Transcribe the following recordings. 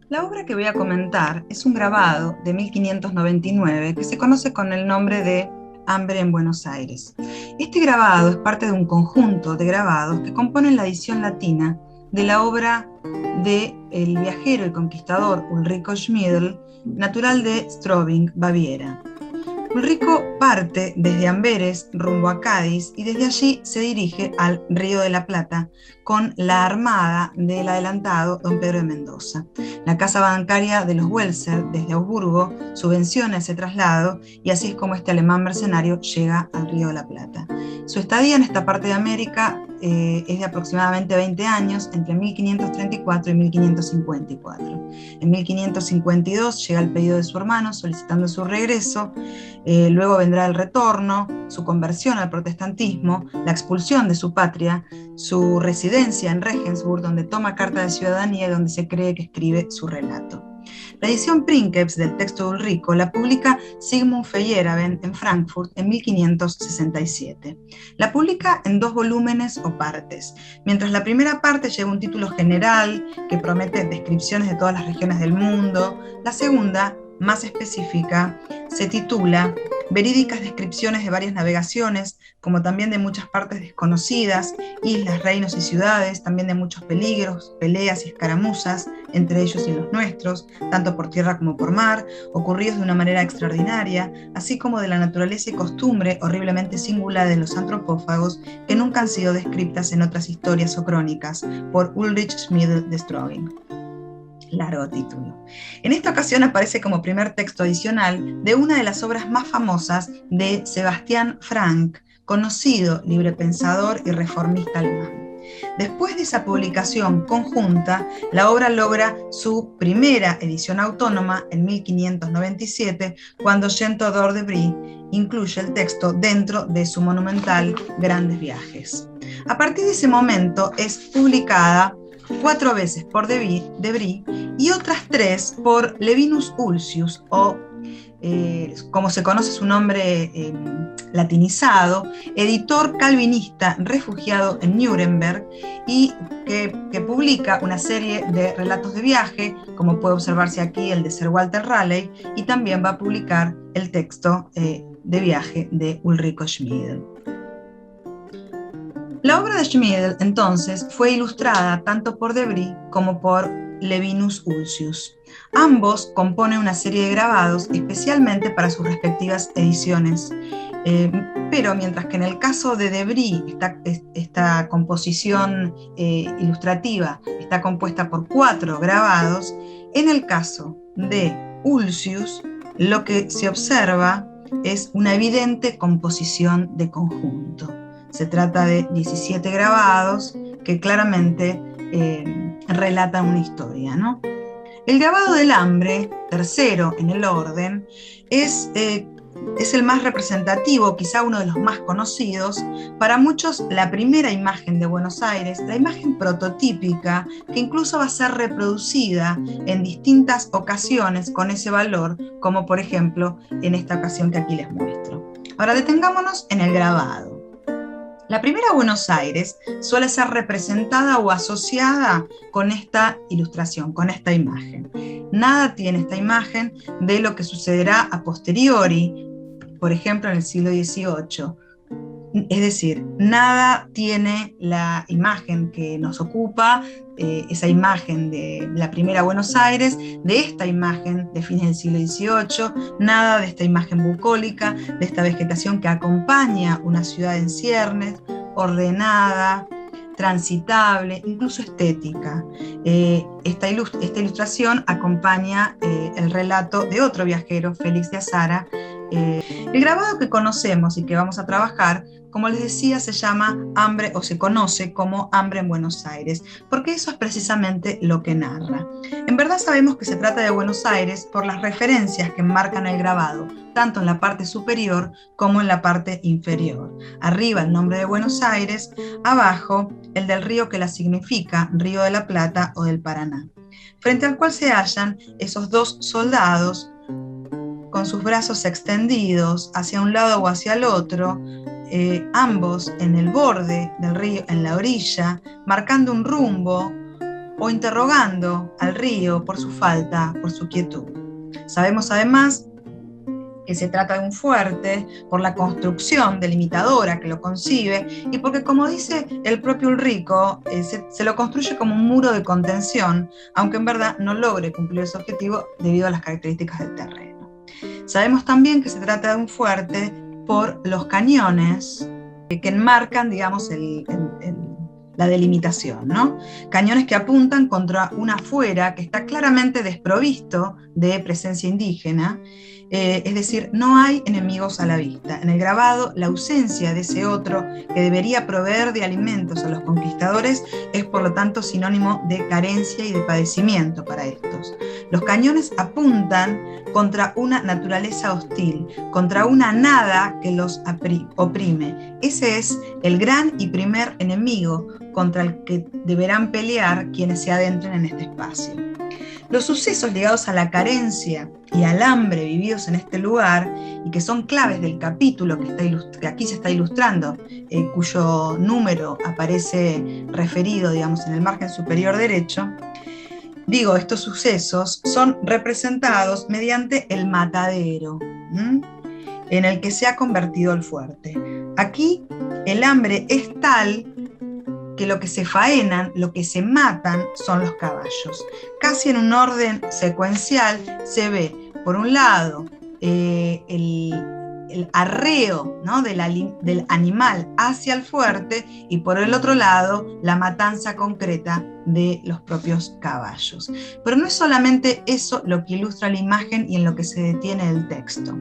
La obra que voy a comentar es un grabado de 1599 que se conoce con el nombre de Hambre en Buenos Aires. Este grabado es parte de un conjunto de grabados que componen la edición latina de la obra de el viajero y conquistador Ulrico Schmidl, natural de Straubing, Baviera. Ulrico parte desde Amberes rumbo a Cádiz y desde allí se dirige al Río de la Plata con la armada del adelantado don Pedro de Mendoza. La casa bancaria de los Welser desde Augsburgo subvenciona ese traslado y así es como este alemán mercenario llega al Río de la Plata. Su estadía en esta parte de América es de aproximadamente 20 años, entre 1534 y 1554. En 1552 llega el pedido de su hermano solicitando su regreso. Luego vendrá el retorno, su conversión al protestantismo, la expulsión de su patria, su residencia en Regensburg, donde toma carta de ciudadanía y donde se cree que escribe su relato. La edición Princeps del texto de Ulrico la publica Sigmund Feyerabend en Frankfurt en 1567. La publica en 2 volúmenes o partes. Mientras la primera parte lleva un título general que promete descripciones de todas las regiones del mundo, la segunda, más específica, se titula Verídicas descripciones de varias navegaciones, como también de muchas partes desconocidas, islas, reinos y ciudades, también de muchos peligros, peleas y escaramuzas, entre ellos y los nuestros, tanto por tierra como por mar, ocurridos de una manera extraordinaria, así como de la naturaleza y costumbre horriblemente singular de los antropófagos que nunca han sido descritas en otras historias o crónicas por Ulrich Schmidl de Straubing. Largo título. En esta ocasión aparece como primer texto adicional de una de las obras más famosas de Sebastian Frank, conocido librepensador y reformista alemán. Después de esa publicación conjunta, la obra logra su primera edición autónoma en 1597, cuando Jean Théodore de Brie incluye el texto dentro de su monumental Grandes Viajes. A partir de ese momento es publicada 4 veces por de Brie y otras 3 por Levinus Ulcius, o como se conoce su nombre latinizado, editor calvinista refugiado en Nuremberg y que publica una serie de relatos de viaje, como puede observarse aquí el de Sir Walter Raleigh, y también va a publicar el texto de viaje de Ulrico Schmidl. La obra de Schmidl, entonces, fue ilustrada tanto por de Brie como por Levinus Ulcius. Ambos componen una serie de grabados especialmente para sus respectivas ediciones. Pero mientras que en el caso de Brie esta composición ilustrativa está compuesta por 4 grabados, en el caso de Ulcius lo que se observa es una evidente composición de conjunto. Se trata de 17 grabados que claramente relatan una historia, ¿no? El grabado del hambre, tercero en el orden, es el más representativo, quizá uno de los más conocidos. Para muchos, la primera imagen de Buenos Aires, la imagen prototípica, que incluso va a ser reproducida en distintas ocasiones con ese valor, como por ejemplo en esta ocasión que aquí les muestro. Ahora detengámonos en el grabado. La primera Buenos Aires suele ser representada o asociada con esta ilustración, con esta imagen. Nada tiene esta imagen de lo que sucederá a posteriori, por ejemplo en el siglo XVIII. Es decir, nada tiene la imagen que nos ocupa, esa imagen de la primera Buenos Aires, de esta imagen de fines del siglo XVIII, nada de esta imagen bucólica, de esta vegetación que acompaña una ciudad en ciernes, ordenada, transitable, incluso estética. Esta ilustración acompaña el relato de otro viajero, Félix de Azara. El grabado que conocemos y que vamos a trabajar, como les decía, se llama Hambre, o se conoce como Hambre en Buenos Aires, porque eso es precisamente lo que narra. En verdad sabemos que se trata de Buenos Aires por las referencias que enmarcan el grabado, tanto en la parte superior como en la parte inferior. Arriba el nombre de Buenos Aires, abajo el del río que la significa, Río de la Plata o del Paraná, frente al cual se hallan esos 2 soldados con sus brazos extendidos hacia un lado o hacia el otro, ambos en el borde del río, en la orilla, marcando un rumbo o interrogando al río por su falta, por su quietud. Sabemos además que se trata de un fuerte por la construcción delimitadora que lo concibe y porque, como dice el propio Ulrico, se lo construye como un muro de contención, aunque en verdad no logre cumplir ese objetivo debido a las características del terreno. Sabemos también que se trata de un fuerte por los cañones que enmarcan, digamos, la delimitación, ¿no? Cañones que apuntan contra un afuera que está claramente desprovisto de presencia indígena, es decir, no hay enemigos a la vista. En el grabado, la ausencia de ese otro que debería proveer de alimentos a los conquistadores es, por lo tanto, sinónimo de carencia y de padecimiento para estos. Los cañones apuntan contra una naturaleza hostil, contra una nada que los oprime. Ese es el gran y primer enemigo contra el que deberán pelear quienes se adentren en este espacio. Los sucesos ligados a la carencia y al hambre vividos en este lugar, y que son claves del capítulo que aquí se está ilustrando, cuyo número aparece referido, digamos, en el margen superior derecho, estos sucesos son representados mediante el matadero, en el que se ha convertido el fuerte. Aquí el hambre es tal que lo que se faenan, lo que se matan son los caballos. Casi en un orden secuencial se ve, por un lado, el arreo, ¿no?, del animal hacia el fuerte, y por el otro lado, la matanza concreta de los propios caballos. Pero no es solamente eso lo que ilustra la imagen y en lo que se detiene el texto.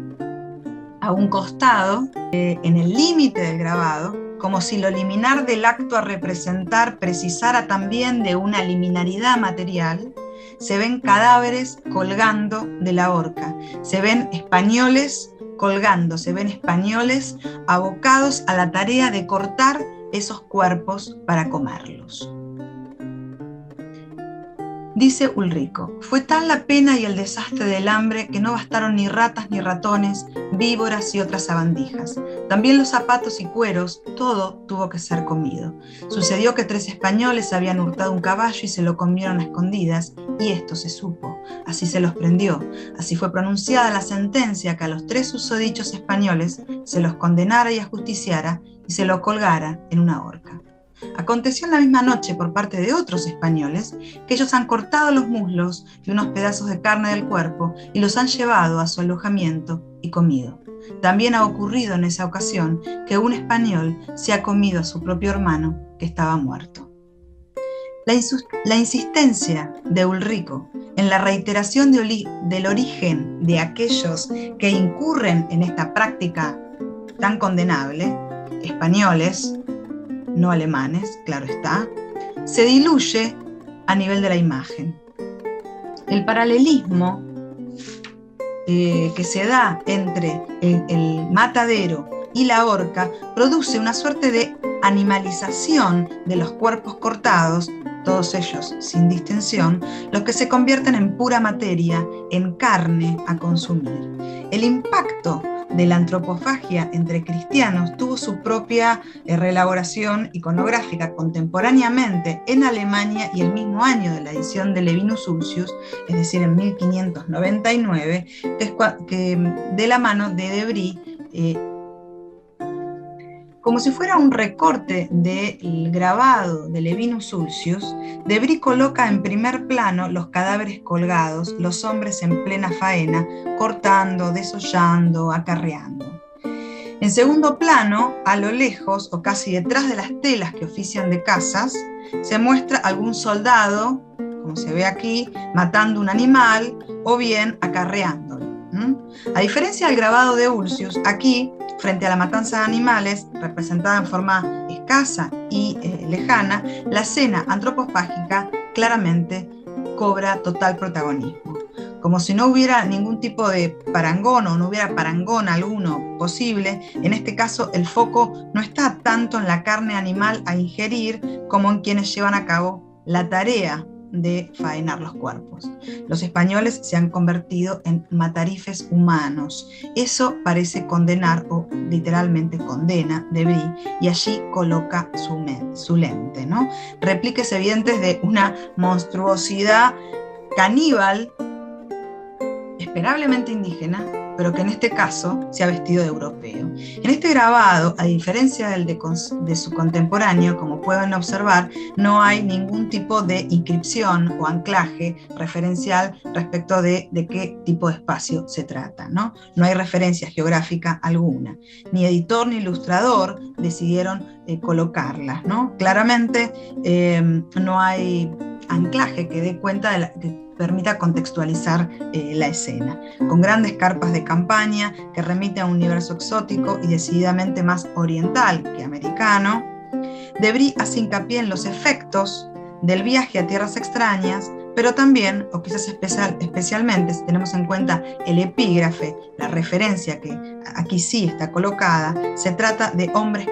A un costado, en el límite del grabado, como si lo liminar del acto a representar precisara también de una liminaridad material, se ven cadáveres colgando de la horca, se ven españoles colgando, se ven españoles abocados a la tarea de cortar esos cuerpos para comerlos. Dice Ulrico: fue tal la pena y el desastre del hambre que no bastaron ni ratas ni ratones, víboras y otras sabandijas. También los zapatos y cueros, todo tuvo que ser comido. Sucedió que 3 españoles habían hurtado un caballo y se lo comieron a escondidas, y esto se supo. Así se los prendió. Así fue pronunciada la sentencia que a los 3 susodichos españoles se los condenara y ajusticiara y se lo colgara en una horca. Aconteció en la misma noche, por parte de otros españoles, que ellos han cortado los muslos y unos pedazos de carne del cuerpo y los han llevado a su alojamiento y comido. También ha ocurrido en esa ocasión que un español se ha comido a su propio hermano que estaba muerto. La insistencia de Ulrico en la reiteración del origen de aquellos que incurren en esta práctica tan condenable, españoles, no alemanes, claro está, se diluye a nivel de la imagen. El paralelismo que se da entre el matadero y la horca produce una suerte de animalización de los cuerpos cortados, todos ellos sin distinción, los que se convierten en pura materia, en carne a consumir. El impacto de la antropofagia entre cristianos tuvo su propia reelaboración iconográfica contemporáneamente en Alemania, y el mismo año de la edición de Levinus Ulcius, es decir, en 1599, que de la mano de Debris, como si fuera un recorte del grabado de Levinus Ulcius, Debris coloca en primer plano los cadáveres colgados, los hombres en plena faena, cortando, desollando, acarreando. En segundo plano, a lo lejos, o casi detrás de las telas que ofician de casas, se muestra algún soldado, como se ve aquí, matando un animal o bien acarreándolo. A diferencia del grabado de Ulcius, aquí, frente a la matanza de animales, representada en forma escasa y lejana, la escena antropofágica claramente cobra total protagonismo. Como si no hubiera ningún tipo de parangón, o no hubiera parangón alguno posible, en este caso el foco no está tanto en la carne animal a ingerir como en quienes llevan a cabo la tarea de faenar los cuerpos. Los españoles se han convertido en matarifes humanos. Eso parece condenar, o literalmente condena, Debris, y allí coloca su lente, ¿no? Repliques evidentes de una monstruosidad caníbal, esperablemente indígena, pero que en este caso se ha vestido de europeo. En este grabado, a diferencia de su contemporáneo, como pueden observar, no hay ningún tipo de inscripción o anclaje referencial respecto de qué tipo de espacio se trata, ¿no? No hay referencia geográfica alguna. Ni editor ni ilustrador decidieron colocarlas, ¿no? Claramente no hay anclaje que dé cuenta que permita contextualizar la escena, con grandes carpas de campaña que remite a un universo exótico y decididamente más oriental que americano. Debris hace hincapié en los efectos del viaje a tierras extrañas, pero también, o quizás especialmente, si tenemos en cuenta el epígrafe, la referencia que aquí sí está colocada, se trata de hombres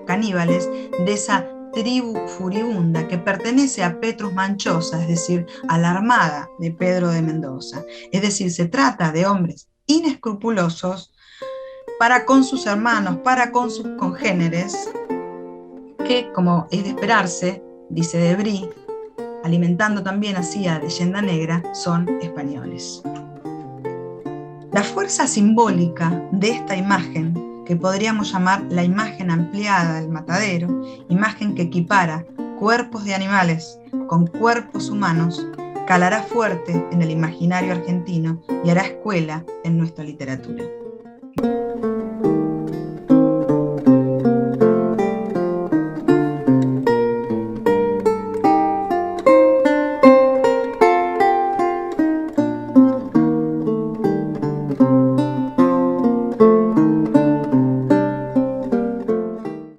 caníbales de esa tribu furibunda que pertenece a Petrus Manchosa, es decir, a la armada de Pedro de Mendoza. Es decir, se trata de hombres inescrupulosos para con sus hermanos, para con sus congéneres, que, como es de esperarse, dice Debris, alimentando también así a Leyenda Negra, son españoles. La fuerza simbólica de esta imagen, que podríamos llamar la imagen ampliada del matadero, imagen que equipara cuerpos de animales con cuerpos humanos, calará fuerte en el imaginario argentino y hará escuela en nuestra literatura.